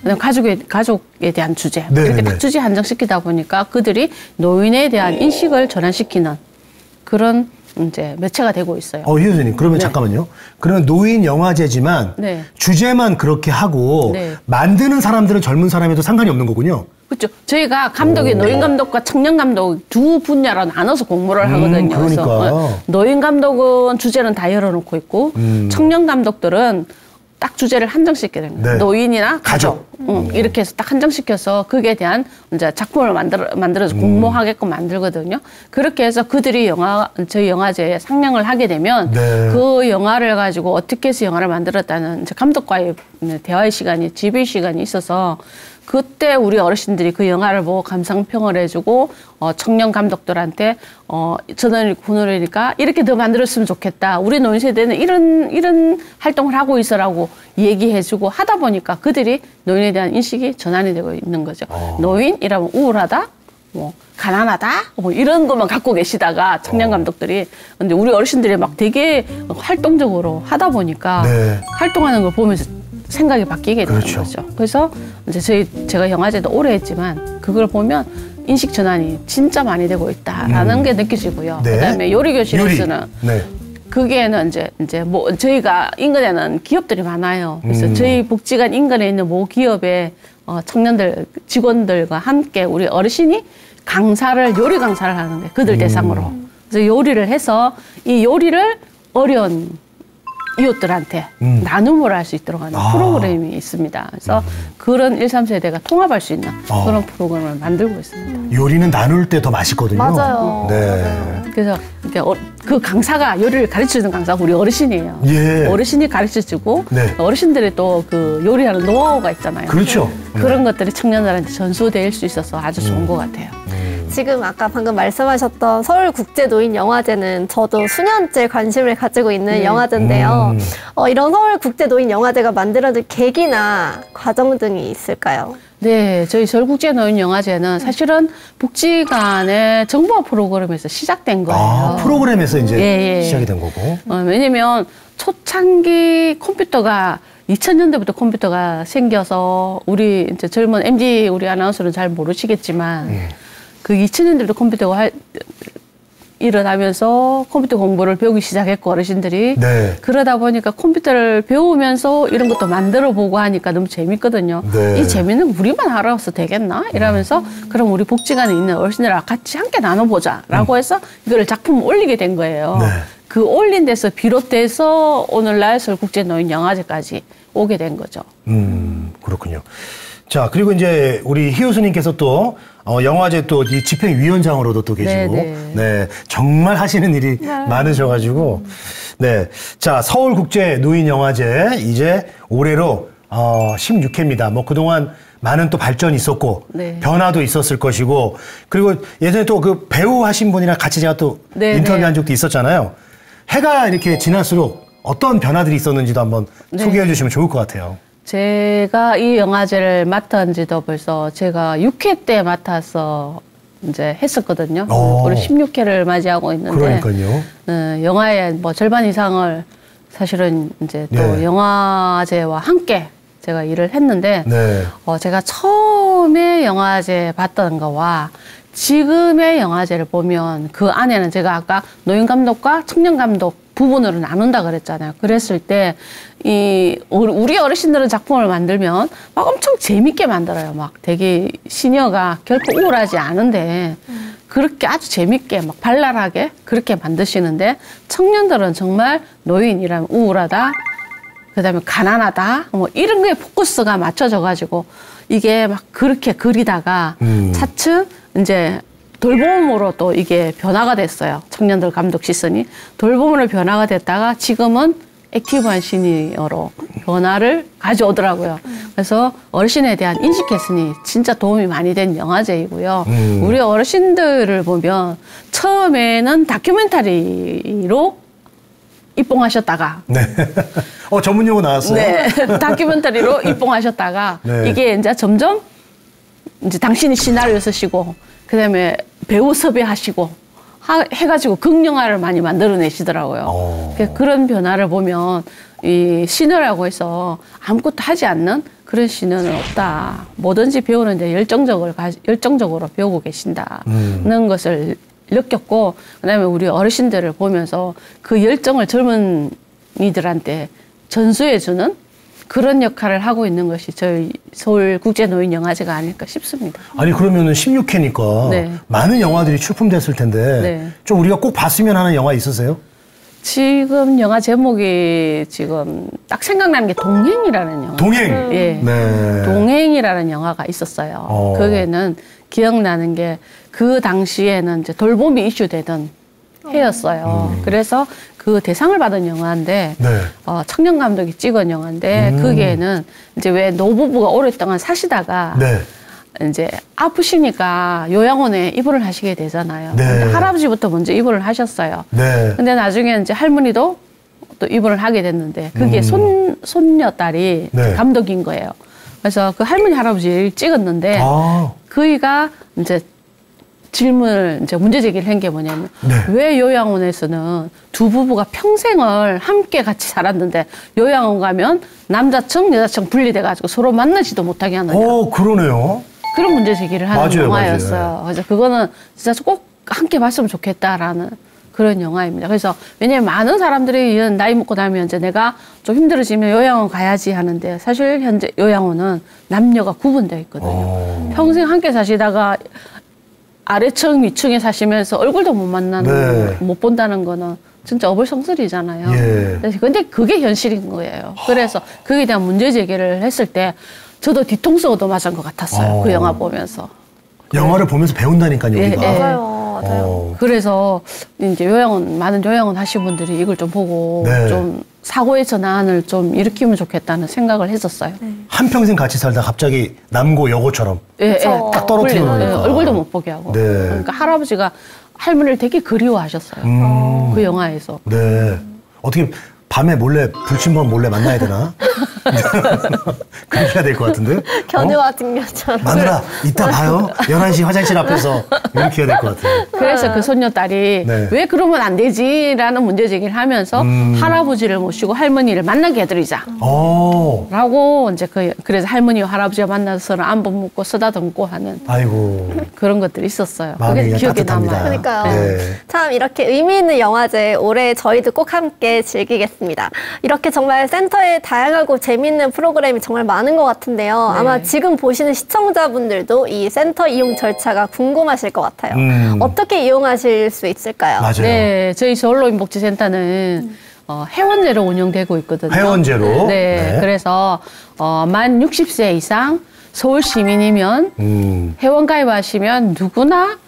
그다음 가족에 대한 주제 이렇게 딱 주제 한정시키다 보니까 그들이 노인에 대한 인식을 전환시키는 그런 이제 매체가 되고 있어요. 희 선생님, 그러면 잠깐만요. 그러면 노인 영화제지만 주제만 그렇게 하고 만드는 사람들은 젊은 사람에도 상관이 없는 거군요. 그렇죠. 저희가 감독이 노인 감독과 청년 감독 두 분야로 나눠서 공모를 하거든요. 그러니까. 그래서 노인 감독은 주제는 다 열어놓고 있고 청년 감독들은 딱 주제를 한정시키게 됩니다. 네. 노인이나 가족. 이렇게 해서 딱 한정시켜서 거기에 대한 이제 작품을 만들어서 공모하게끔 만들거든요. 그렇게 해서 그들이 저희 영화제에 상영을 하게 되면 그 영화를 가지고 어떻게 해서 영화를 만들었다는 이제 감독과의 대화의 시간이, 지휘 시간이 있어서 그때 우리 어르신들이 그 영화를 보고 감상평을 해주고 청년 감독들한테 저는 군호래니까 이렇게 더 만들었으면 좋겠다. 우리 노인 세대는 이런 활동을 하고 있어라고 얘기해주고 하다 보니까 그들이 노인에 대한 인식이 전환이 되고 있는 거죠. 노인이라면 우울하다, 뭐 가난하다, 뭐 이런 것만 갖고 계시다가 청년 감독들이 근데 우리 어르신들이 막 되게 활동적으로 하다 보니까 네. 활동하는 걸 보면서 생각이 바뀌게 되는 그렇죠. 거죠. 그래서 이제 제가 영화제도 오래 했지만 그걸 보면 인식 전환이 진짜 많이 되고 있다라는 게 느껴지고요. 네. 그다음에 요리 교실에서는 네. 그게는 이제 뭐 저희가 인근에는 기업들이 많아요. 그래서 저희 복지관 인근에 있는 모 기업의 청년들 직원들과 함께 우리 어르신이 요리 강사를 하는데 그들 대상으로 그래서 요리를 해서 이 요리를 어려운 이웃들한테 나눔을 할 수 있도록 하는 프로그램이 있습니다. 그래서 그런 1, 3세대가 통합할 수 있는 그런 프로그램을 만들고 있습니다. 요리는 나눌 때 더 맛있거든요. 맞아요. 네. 그래서 이렇게 그 강사가 요리를 가르치는 강사가 우리 어르신이에요. 예. 어르신이 가르쳐주고 네. 어르신들이 또 그 요리하는 노하우가 있잖아요. 그렇죠. 그런 것들이 청년들한테 전수될 수 있어서 아주 좋은 것 같아요. 지금 아까 방금 말씀하셨던 서울국제노인영화제는 저도 수년째 관심을 가지고 있는 영화제인데요. 이런 서울국제노인영화제가 만들어진 계기나 과정 등이 있을까요? 네, 저희 서울국제노인영화제는 사실은 복지관의 정보화 프로그램에서 시작된 거예요. 프로그램에서 이제 예. 시작이 된 거고. 왜냐면 초창기 컴퓨터가 2000년대부터 컴퓨터가 생겨서 우리 이제 젊은 MZ 우리 아나운서는 잘 모르시겠지만 그 2000년대부터 컴퓨터가 일어나면서 컴퓨터 공부를 배우기 시작했고 어르신들이 네. 그러다 보니까 컴퓨터를 배우면서 이런 것도 만들어 보고 하니까 너무 재밌거든요. 네. 이 재미는 우리만 알아서 되겠나? 이러면서 그럼 우리 복지관에 있는 어르신들과 같이 함께 나눠보자라고 해서 이거를 작품을 올리게 된 거예요. 네. 그 올린 데서 비롯돼서 오늘날 서울국제노인영화제까지 오게 된 거죠. 그렇군요. 자, 그리고 이제 우리 희우수님께서 또 영화제 또 이 집행위원장으로도 또 계시고, 네, 정말 하시는 일이 많으셔가지고, 네, 자, 서울국제노인영화제 이제 올해로 16회입니다. 뭐 그동안 많은 또 발전이 있었고 변화도 있었을 것이고 그리고 예전에 또 그 배우 하신 분이랑 같이 제가 또 인터뷰한 적도 있었잖아요. 해가 이렇게 지날수록 어떤 변화들이 있었는지도 한번 소개해 주시면 좋을 것 같아요. 제가 이 영화제를 맡은 지도 벌써 제가 6회 때 맡아서 이제 했었거든요. 올해 16회를 맞이하고 있는데. 그러니까요. 영화의 뭐 절반 이상을 사실은 이제 또 영화제와 함께 제가 일을 했는데 제가 처음에 영화제 봤던 거와 지금의 영화제를 보면 그 안에는 제가 아까 노인 감독과 청년 감독 부분으로 나눈다 그랬잖아요. 그랬을 때 우리 어르신들은 작품을 만들면 막 엄청 재밌게 만들어요. 막 되게 시니어가 결코 우울하지 않은데 그렇게 아주 재밌게 막 발랄하게 그렇게 만드시는데 청년들은 정말 노인이라면 우울하다. 그다음에 가난하다. 뭐 이런 거에 포커스가 맞춰져 가지고 이게 막 그렇게 그리다가 차츰 이제 돌봄으로 또 이게 변화가 됐어요. 청년들 감독 시선이. 돌봄으로 변화가 됐다가 지금은 액티브한 시니어로 변화를 가져오더라고요. 그래서 어르신에 대한 인식 개선이 진짜 도움이 많이 된 영화제이고요. 우리 어르신들을 보면 처음에는 다큐멘터리로 입봉하셨다가 전문 용어 나왔어요. 네, 다큐멘터리로 입봉하셨다가 이게 이제 점점 이제 당신이 시나리오 쓰시고 그다음에 배우 섭외하시고 해가지고 극영화를 많이 만들어내시더라고요. 그런 변화를 보면 이 시너라고 해서 아무것도 하지 않는 그런 시너는 없다. 뭐든지 배우는데 열정적으로 배우고 계신다는 것을 느꼈고 그다음에 우리 어르신들을 보면서 그 열정을 젊은이들한테 전수해주는 그런 역할을 하고 있는 것이 저희 서울국제노인영화제가 아닐까 싶습니다. 아니 그러면은 16회니까 많은 영화들이 출품됐을 텐데 좀 우리가 꼭 봤으면 하는 영화 있으세요? 지금 영화 제목이 지금 딱 생각나는 게 동행이라는 영화. 동행? 예. 동행이라는 영화가 있었어요. 거기에는 기억나는 게 그 당시에는 이제 돌봄이 이슈되던 해였어요. 그래서 그 대상을 받은 영화인데 네. 청년 감독이 찍은 영화인데 거기에는 이제 왜 노부부가 오랫동안 사시다가 네. 이제 아프시니까 요양원에 입원을 하시게 되잖아요. 네. 근데 할아버지부터 먼저 입원을 하셨어요. 네. 근데 나중에 이제 할머니도 또 입원을 하게 됐는데 그게 손녀딸이 네. 감독인 거예요. 그래서 그 할머니 할아버지를 찍었는데 아. 그이가 이제 질문을 이제 문제 제기를 한 게 뭐냐면 네. 왜 요양원에서는 두 부부가 평생을 함께 같이 살았는데 요양원 가면 남자층 여자층 분리돼 가지고 서로 만나지도 못하게 하느냐. 그러네요. 그런 문제 제기를 하는 맞아요, 영화였어요. 맞아요. 그래서 그거는 진짜 꼭 함께 봤으면 좋겠다라는 그런 영화입니다. 그래서 왜냐면 많은 사람들이 이런 나이 먹고 나면 이제 내가 좀 힘들어지면 요양원 가야지 하는데 사실 현재 요양원은 남녀가 구분되어 있거든요. 평생 함께 사시다가 아래층 위층에 사시면서 얼굴도 못 만나는 네. 못 본다는 거는 진짜 어불성설이잖아요. 예. 근데 그게 현실인 거예요. 그래서 그에 대한 문제 제기를 했을 때 저도 뒤통수 얻어맞은 것 같았어요. 그 영화 보면서. 영화를 보면서 배운다니까요, 예, 우리가. 예. 맞아요. 그래서 이제 많은 요양원 하신 분들이 이걸 좀 보고 네. 좀 사고의 전환을 좀 일으키면 좋겠다는 생각을 했었어요. 한평생 같이 살다 갑자기 남고 여고처럼 예, 그쵸. 딱 떨어뜨리는 예, 거니까. 얼굴도 못 보게 하고. 네. 그러니까 할아버지가 할머니를 되게 그리워하셨어요. 그 영화에서. 네. 어떻게 밤에 몰래 불침번 몰래 만나야 되나? 그렇게 해야 될 것 같은데? 견우와 직녀처럼. 마누라 이따 봐요. 11시 화장실 앞에서 이렇게 해야 될 것 같아요. 그래서 그 손녀딸이 네. 왜 그러면 안 되지라는 문제 제기를 하면서 할아버지를 모시고 할머니를 만나게 해드리자. 라고 이제 그래서 할머니와 할아버지가 만나서 서로 안부 묻고 쓰다듬고 하는 아이고. 그런 것들이 있었어요. 마음이 그게 기억에 따뜻합니다. 남아요. 그러니까요. 네. 참 이렇게 의미 있는 영화제 올해 저희도 꼭 함께 즐기겠습니다. 이렇게 정말 센터에 다양하고 재미있는 프로그램이 정말 많은 것 같은데요. 네. 아마 지금 보시는 시청자분들도 이 센터 이용 절차가 궁금하실 것 같아요. 어떻게 이용하실 수 있을까요? 맞아요. 네, 저희 서울노인복지센터는 회원제로 운영되고 있거든요. 회원제로? 네, 네. 그래서 만 60세 이상 서울 시민이면 회원 가입하시면 누구나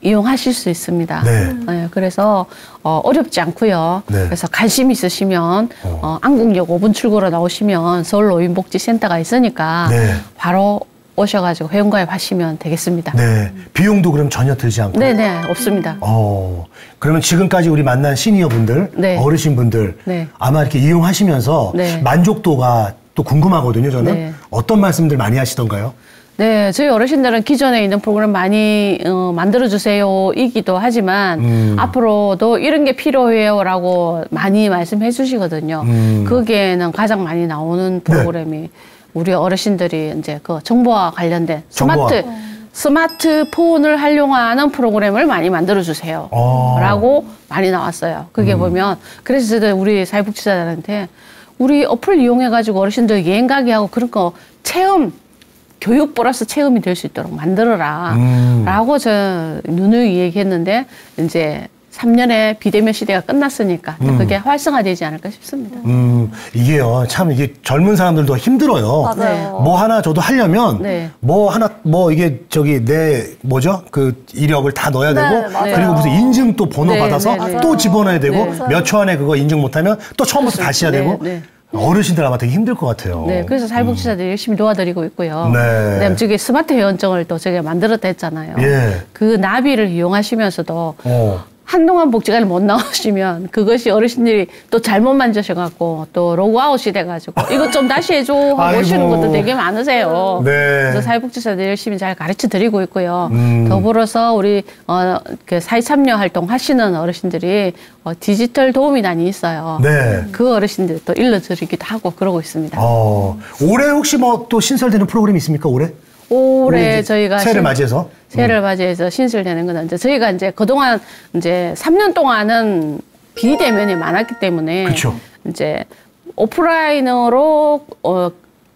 이용하실 수 있습니다. 네. 네, 그래서 어렵지 않고요. 네. 그래서 관심 있으시면 안국역 5분 출구로 나오시면 서울노인복지센터가 있으니까 네. 바로 오셔가지고 회원가입하시면 되겠습니다. 네. 비용도 그럼 전혀 들지 않고. 네네, 없습니다. 그러면 지금까지 우리 만난 시니어분들, 네. 어르신분들 네. 아마 이렇게 이용하시면서 네. 만족도가 또 궁금하거든요, 저는. 네. 어떤 말씀들 많이 하시던가요? 네, 저희 어르신들은 기존에 있는 프로그램 많이 만들어주세요 이기도 하지만 앞으로도 이런 게 필요해요라고 많이 말씀해 주시거든요. 거기에는 가장 많이 나오는 프로그램이 우리 어르신들이 이제 그 정보와 관련된 스마트폰을 활용하는 프로그램을 많이 만들어주세요. 라고 많이 나왔어요. 그게 보면 그래서 저도 우리 사회복지사들한테 우리 어플 이용해가지고 어르신들 여행 가게 하고 그런 거 체험 교육 플러스 체험이 될 수 있도록 만들어라. 라고 저 누누이 얘기했는데 이제 3년의 비대면 시대가 끝났으니까 그게 활성화되지 않을까 싶습니다. 이게요, 참 이게 젊은 사람들도 힘들어요. 맞아요. 뭐 하나 저도 하려면 네. 이게 그 이력을 다 넣어야 네, 되고 맞아요. 그리고 무슨 인증 또 번호 네, 받아서 네, 네. 또 집어넣어야 되고 네. 몇 초 안에 그거 인증 못하면 또 처음부터 다시 해야 네, 되고 네. 어르신들 아마 되게 힘들 것 같아요. 네, 그래서 사회복지사들이 열심히 도와드리고 있고요. 네. 그다음에 저기 스마트 회원증을 또 저희가 만들었다 했잖아요. 예. 그 나비를 이용하시면서도 한동안 복지관을 못 나오시면 그것이 어르신들이 또 잘못 만드셔갖고 또 로그아웃이 돼가지고 이것 좀 다시 해줘 하고 아이고. 오시는 것도 되게 많으세요. 네. 그래서 사회복지사들 열심히 잘 가르쳐 드리고 있고요. 더불어서 우리 그 사회참여 활동 하시는 어르신들이 디지털 도우미단이 있어요. 네. 그 어르신들 또 일러드리기도 하고 그러고 있습니다. 올해 혹시 뭐 또 신설되는 프로그램이 있습니까? 올해 올해 저희가 새해를 맞이해서 새해를 맞이해서 신설되는 건 이제 저희가 이제 그동안 이제 3년 동안은 비대면이 많았기 때문에 그쵸. 이제 오프라인으로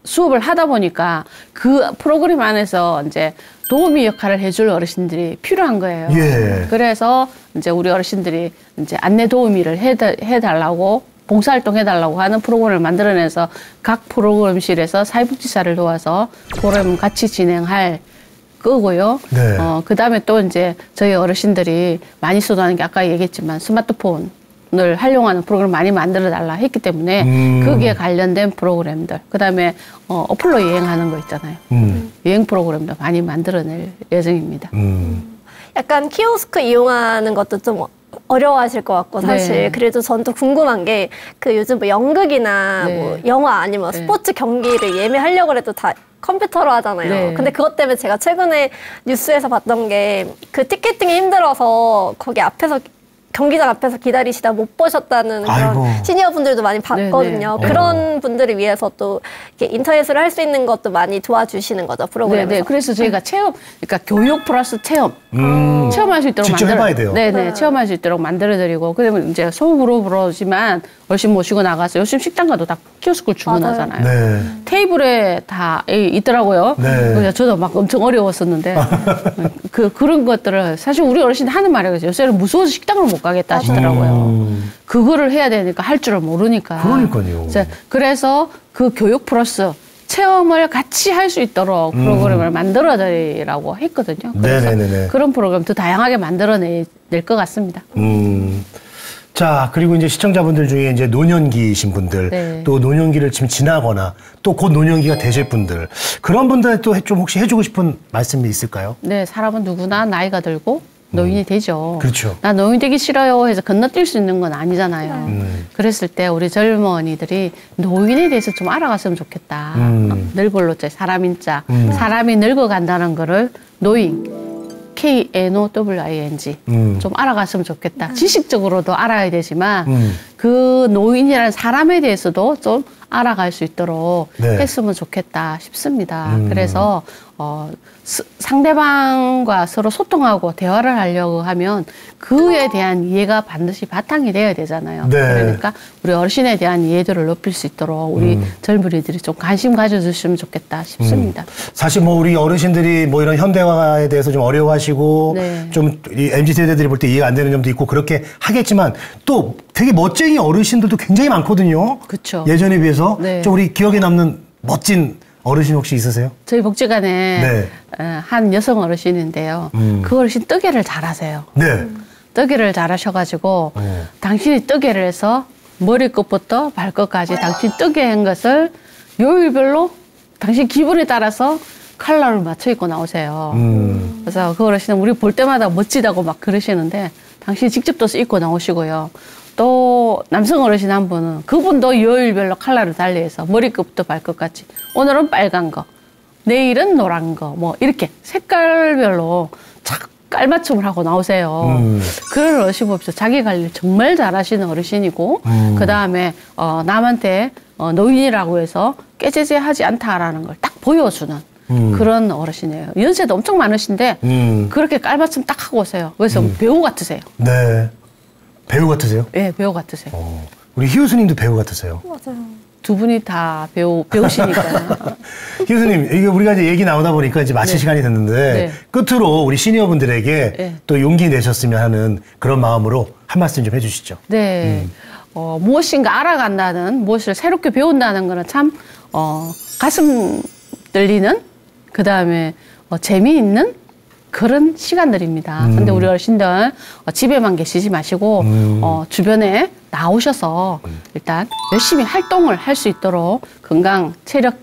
수업을 하다 보니까 그 프로그램 안에서 이제 도우미 역할을 해줄 어르신들이 필요한 거예요. 예. 그래서 이제 우리 어르신들이 이제 안내 도우미를 해달라고 봉사활동 해달라고 하는 프로그램을 만들어내서 각 프로그램실에서 사회복지사를 도와서 프로그램 같이 진행할 거고요. 네. 그 다음에 또 이제 저희 어르신들이 많이 쓰다는 게 아까 얘기했지만 스마트폰 을 활용하는 프로그램 많이 만들어 달라 했기 때문에 거기에 관련된 프로그램들, 그다음에 어플로 여행하는 거 있잖아요. 여행 프로그램도 많이 만들어낼 예정입니다. 약간 키오스크 이용하는 것도 좀 어려워하실 것 같고 사실 네. 그래도 전 또 궁금한 게 그 요즘 뭐 연극이나 네. 뭐 영화 아니면 네. 스포츠 경기를 예매하려고 해도 다 컴퓨터로 하잖아요. 네. 근데 그것 때문에 제가 최근에 뉴스에서 봤던 게 그 티켓팅이 힘들어서 거기 앞에서 경기장 앞에서 기다리시다 못 보셨다는 아이고. 그런 시니어 분들도 많이 봤거든요. 네, 네. 그런 분들을 위해서 또 이렇게 인터넷으로 할 수 있는 것도 많이 도와주시는 거죠, 프로그램에서. 네, 그래서 저희가 체험, 그러니까 교육 플러스 체험, 체험할 수 있도록 직접 해봐야 돼요. 네네, 체험할 수 있도록 만들어드리고, 그러면 이제 소음으로 부르지만 어르신 모시고 나가서 요즘 식당 가도 다 키오스크를 주문하잖아요. 네. 테이블에 다 있더라고요. 네. 그래서 저도 막 엄청 어려웠었는데 그런 것들을 사실 우리 어르신 하는 말이에요. 요새는 무서워서 식당을 못 가겠다 하시더라고요. 그거를 해야 되니까 할 줄을 모르니까. 그러니까요. 그래서 그 교육 플러스 체험을 같이 할 수 있도록 프로그램을 만들어드리라고 했거든요. 그래서 네네네네. 그런 프로그램 더 다양하게 만들어낼 것 같습니다. 자, 그리고 이제 시청자분들 중에 이제 노년기이신 분들, 네. 또 노년기를 지금 지나거나 또 곧 노년기가 되실 분들, 그런 분들 또 좀 혹시 해주고 싶은 말씀이 있을까요? 네, 사람은 누구나 나이가 들고 노인이 되죠. 그렇죠. 나 노인 되기 싫어요 해서 건너뛸 수 있는 건 아니잖아요. 그랬을 때 우리 젊은이들이 노인에 대해서 좀 알아갔으면 좋겠다. 늙을로자 사람인자. 사람이 늙어간다는 거를 노인. KNOWING 좀 알아갔으면 좋겠다. 지식적으로도 알아야 되지만 그 노인이라는 사람에 대해서도 좀 알아갈 수 있도록 네. 했으면 좋겠다 싶습니다. 그래서 상대방과 서로 소통하고 대화를 하려고 하면 그에 대한 이해가 반드시 바탕이 돼야 되잖아요. 네. 그러니까 우리 어르신에 대한 이해도를 높일 수 있도록 우리 젊은이들이 좀 관심 가져주시면 좋겠다 싶습니다. 사실 뭐 우리 어르신들이 뭐 이런 현대화에 대해서 좀 어려워하시고 네. 좀 이 MZ 세대들이 볼 때 이해가 안 되는 점도 있고 그렇게 하겠지만 또 되게 멋쟁이 어르신들도 굉장히 많거든요. 그쵸. 예전에 비해서 네. 좀 우리 기억에 남는 멋진 어르신 혹시 있으세요? 저희 복지관에 네. 한 여성 어르신인데요. 그 어르신 뜨개를 잘하세요. 네. 뜨개를 잘하셔가지고 당신이 뜨개를 해서 머리끝부터 발끝까지 당신 뜨개 한 것을 요일별로 당신 기분에 따라서 컬러를 맞춰 입고 나오세요. 그래서 그 어르신은 우리 볼 때마다 멋지다고 막 그러시는데 당신이 직접 떠서 입고 나오시고요. 또 남성 어르신 한 분은 그분도 요일별로 컬러를 달리해서 머리끝부터 발끝까지 오늘은 빨간 거, 내일은 노란 거, 뭐 이렇게 색깔별로 착 깔맞춤을 하고 나오세요. 그런 어르신 봅시다. 자기 관리를 정말 잘하시는 어르신이고 그 다음에 남한테 노인이라고 해서 깨제제하지 않다라는 걸 딱 보여주는 그런 어르신이에요. 연세도 엄청 많으신데 그렇게 깔맞춤 딱 하고 오세요. 그래서 배우 같으세요. 네. 배우 같으세요? 네, 배우 같으세요. 우리 희우스님도 배우 같으세요. 맞아요. 두 분이 다 배우시니까. 희우스님, 이게 우리가 이제 얘기 나오다 보니까 이제 마칠 네. 시간이 됐는데 네. 끝으로 우리 시니어분들에게 네. 또 용기 내셨으면 하는 그런 마음으로 한 말씀 좀 해주시죠. 네. 무엇인가 알아간다는, 무엇을 새롭게 배운다는 거는 참, 가슴 떨리는, 그 다음에 재미있는 그런 시간들입니다. 근데 우리 어르신들 집에만 계시지 마시고, 주변에 나오셔서 일단 열심히 활동을 할 수 있도록 건강, 체력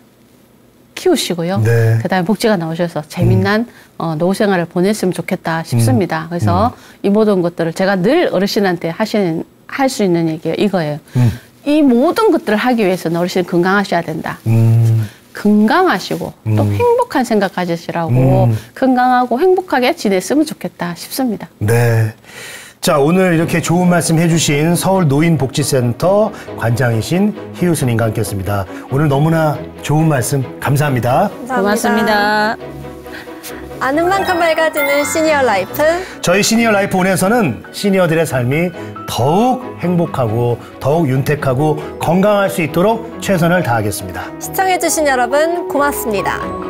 키우시고요. 네. 그 다음에 복지가 나오셔서 재미난 노후 생활을 보냈으면 좋겠다 싶습니다. 그래서 이 모든 것들을 제가 늘 어르신한테 할 수 있는 얘기가 이거예요. 이 모든 것들을 하기 위해서는 어르신 건강하셔야 된다. 건강하시고 또 행복한 생각 가지시라고 건강하고 행복하게 지냈으면 좋겠다 싶습니다. 네. 자, 오늘 이렇게 좋은 말씀 해주신 서울노인복지센터 관장이신 희우스님과 함께했습니다. 오늘 너무나 좋은 말씀 감사합니다. 감사합니다. 고맙습니다. 아는 만큼 밝아지는 시니어 라이프. 저희 시니어 라이프 온에서는 시니어들의 삶이 더욱 행복하고 더욱 윤택하고 건강할 수 있도록 최선을 다하겠습니다. 시청해주신 여러분 고맙습니다.